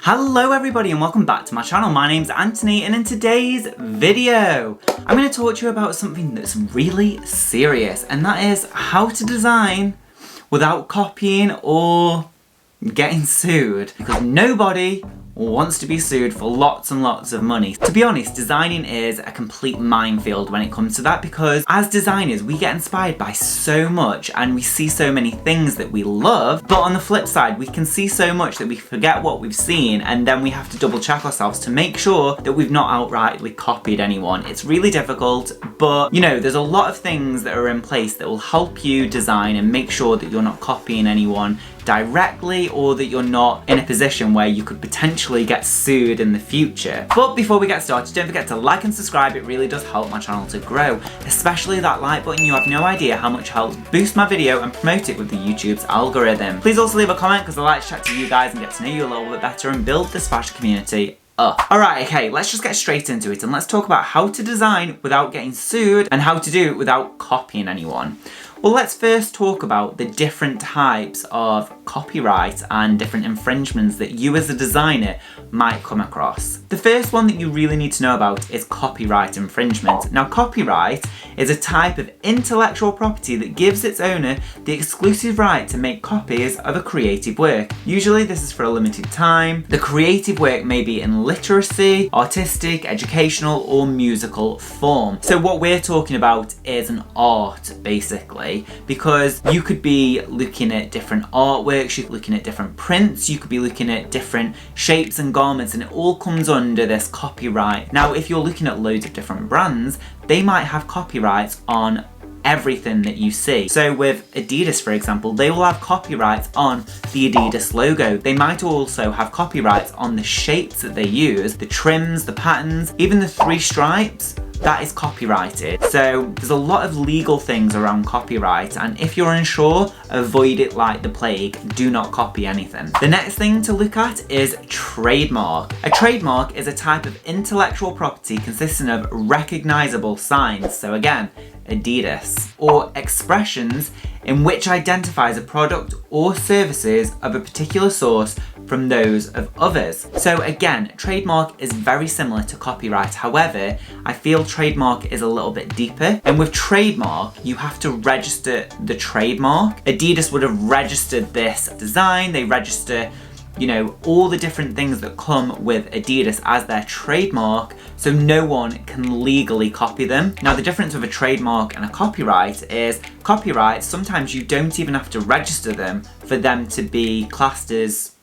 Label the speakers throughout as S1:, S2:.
S1: Hello everybody and welcome back to my channel. My name's Anthony and in today's video, I'm going to talk to you about something that's really serious, and that is how to design without copying or getting sued. Because nobody wants to be sued for lots and lots of money. To be honest, designing is a complete minefield when it comes to that, because as designers we get inspired by so much and we see so many things that we love, but on the flip side we can see so much that we forget what we've seen, and then we have to double check ourselves to make sure that we've not outrightly copied anyone. It's really difficult, but you know, there's a lot of things that are in place that will help you design and make sure that you're not copying anyone directly, or that you're not in a position where you could potentially get sued in the future. But before we get started, don't forget to like and subscribe. It really does help my channel to grow, especially that like button. You have no idea how much helps boost my video and promote it with the YouTube's algorithm. Please also leave a comment, because I like to chat to you guys and get to know you a little bit better and build this fashion community up. Alright, okay, let's just get straight into it and let's talk about how to design without getting sued and how to do it without copying anyone. Well, let's first talk about the different types of copyright and different infringements that you as a designer might come across. The first one that you really need to know about is copyright infringement. Now, copyright is a type of intellectual property that gives its owner the exclusive right to make copies of a creative work. Usually this is for a limited time. The creative work may be in literacy, artistic, educational, or musical form. So what we're talking about is an art, basically. Because you could be looking at different artworks, you're looking at different prints, you could be looking at different shapes and garments, and it all comes under this copyright. Now, if you're looking at loads of different brands, they might have copyrights on everything that you see. So with Adidas, for example, they will have copyrights on the Adidas logo. They might also have copyrights on the shapes that they use, the trims, the patterns, even the 3 stripes. That is copyrighted. So there's a lot of legal things around copyright, and if you're unsure, avoid it like the plague. Do not copy anything. The next thing to look at is trademark. A trademark is a type of intellectual property consisting of recognizable signs, so again, Adidas, or expressions in which identifies a product or services of a particular source from those of others. So again, trademark is very similar to copyright. However, I feel trademark is a little bit deeper. And with trademark, you have to register the trademark. Adidas would have registered this design. They register, you know, all the different things that come with Adidas as their trademark, so no one can legally copy them. Now, the difference with a trademark and a copyright is copyrights, sometimes you don't even have to register them for them to be classed as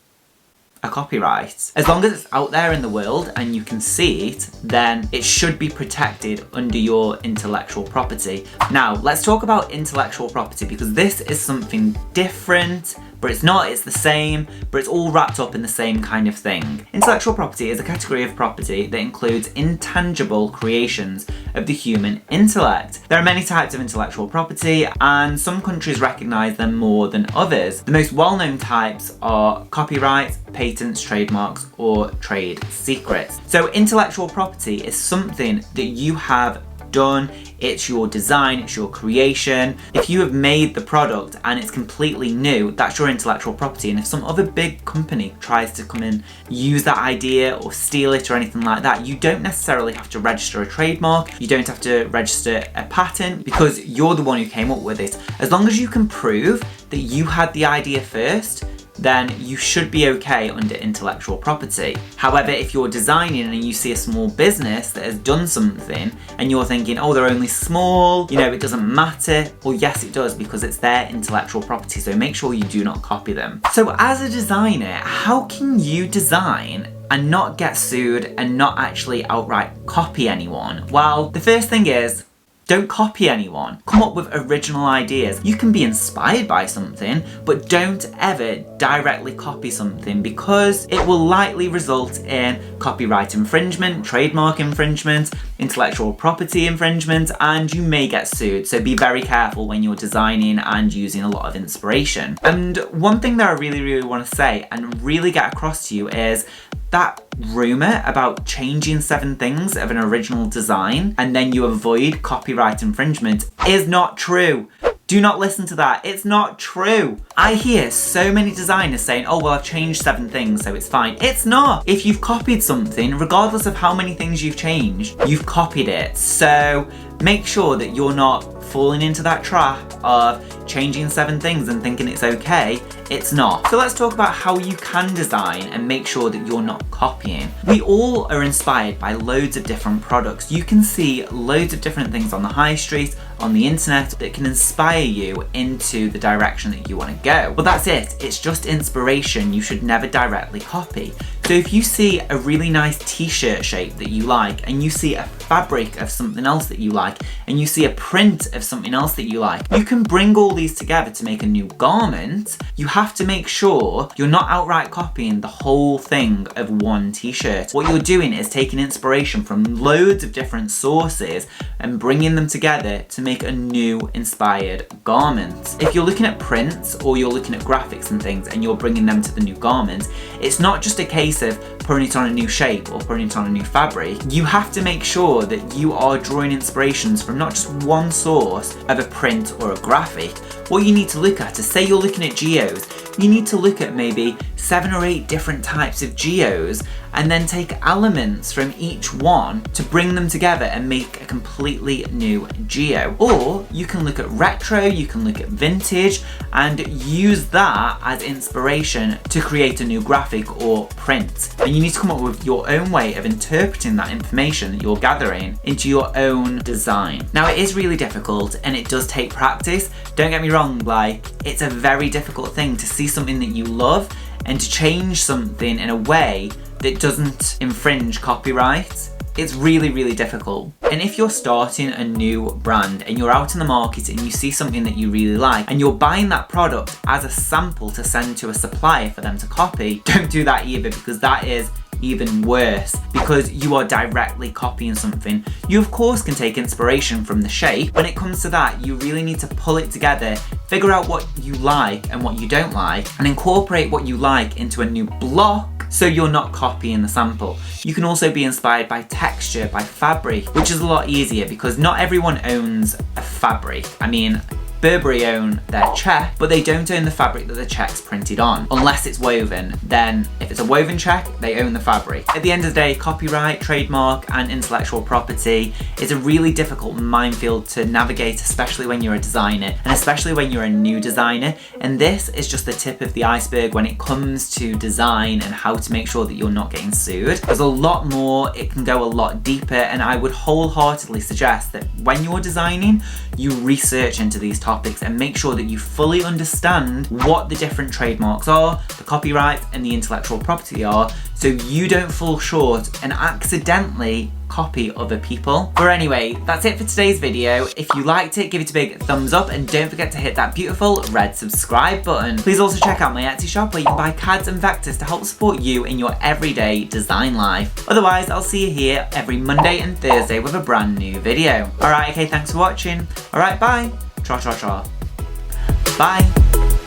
S1: a copyright. As long as it's out there in the world and you can see it, then it should be protected under your intellectual property. Now, let's talk about intellectual property, because this is something different, but it's not, it's the same, but it's all wrapped up in the same kind of thing. Intellectual property is a category of property that includes intangible creations of the human intellect. There are many types of intellectual property, and some countries recognize them more than others. The most well-known types are copyright, patents, trademarks, or trade secrets. So intellectual property is something that you have done. It's your design, it's your creation. If you have made the product and it's completely new, that's your intellectual property. And if some other big company tries to come in, use that idea or steal it or anything like that, you don't necessarily have to register a trademark, you don't have to register a patent, because you're the one who came up with it. As long as you can prove that you had the idea first, then you should be okay under intellectual property. However, if you're designing and you see a small business that has done something and you're thinking, oh, they're only small, you know, it doesn't matter. Well, yes, it does, because it's their intellectual property, so make sure you do not copy them. So as a designer, how can you design and not get sued and not actually outright copy anyone? Well, the first thing is, don't copy anyone. Come up with original ideas. You can be inspired by something, but don't ever directly copy something, because it will likely result in copyright infringement, trademark infringement, intellectual property infringement, and you may get sued. So be very careful when you're designing and using a lot of inspiration. And one thing that I really want to say and really get across to you is that rumour about changing 7 things of an original design and then you avoid copyright infringement is not true. Do not listen to that. It's not true. I hear so many designers saying, oh, well, I've changed 7 things, so it's fine. It's not. If you've copied something, regardless of how many things you've changed, you've copied it. So make sure that you're not falling into that trap of changing 7 things and thinking it's okay. It's not. So let's talk about how you can design and make sure that you're not copying. We all are inspired by loads of different products. You can see loads of different things on the high street, on the internet, that can inspire you into the direction that you want to go. But that's it. It's just inspiration. You should never directly copy. So if you see a really nice t-shirt shape that you like, and you see a fabric of something else that you like, and you see a print of something else that you like, you can bring all these together to make a new garment. You have to make sure you're not outright copying the whole thing of one t-shirt. What you're doing is taking inspiration from loads of different sources and bringing them together to make a new inspired garment. If you're looking at prints or you're looking at graphics and things and you're bringing them to the new garment, it's not just a case of putting it on a new shape or putting it on a new fabric. You have to make sure that you are drawing inspirations from not just one source of a print or a graphic. What you need to look at is, say you're looking at geos, you need to look at maybe 7 or 8 different types of geos and then take elements from each one to bring them together and make a completely new geo. Or you can look at retro, you can look at vintage and use that as inspiration to create a new graphic or print. And you need to come up with your own way of interpreting that information that you're gathering into your own design. Now it is really difficult and it does take practice. Don't get me wrong, like, it's a very difficult thing to see something that you love and to change something in a way that doesn't infringe copyright. It's really, really difficult. And if you're starting a new brand and you're out in the market and you see something that you really like and you're buying that product as a sample to send to a supplier for them to copy, don't do that either, because that is even worse, because you are directly copying something. You of course can take inspiration from the shape. When it comes to that, you really need to pull it together, figure out what you like and what you don't like, and incorporate what you like into a new block so you're not copying the sample. You can also be inspired by texture, by fabric, which is a lot easier because not everyone owns a fabric. I mean, Burberry own their check, but they don't own the fabric that the check's printed on. Unless it's woven, then if it's a woven check, they own the fabric. At the end of the day, copyright, trademark, and intellectual property is a really difficult minefield to navigate, especially when you're a designer, and especially when you're a new designer. And this is just the tip of the iceberg when it comes to design and how to make sure that you're not getting sued. There's a lot more, it can go a lot deeper, and I would wholeheartedly suggest that when you're designing, you research into these topics and make sure that you fully understand what the different trademarks are, the copyright and the intellectual property are, so you don't fall short and accidentally copy other people. But anyway, that's it for today's video. If you liked it, give it a big thumbs up and don't forget to hit that beautiful red subscribe button. Please also check out my Etsy shop where you can buy cards and vectors to help support you in your everyday design life. Otherwise, I'll see you here every Monday and Thursday with a brand new video. Alright, okay, thanks for watching. Alright, bye. Cha cha cha. Bye.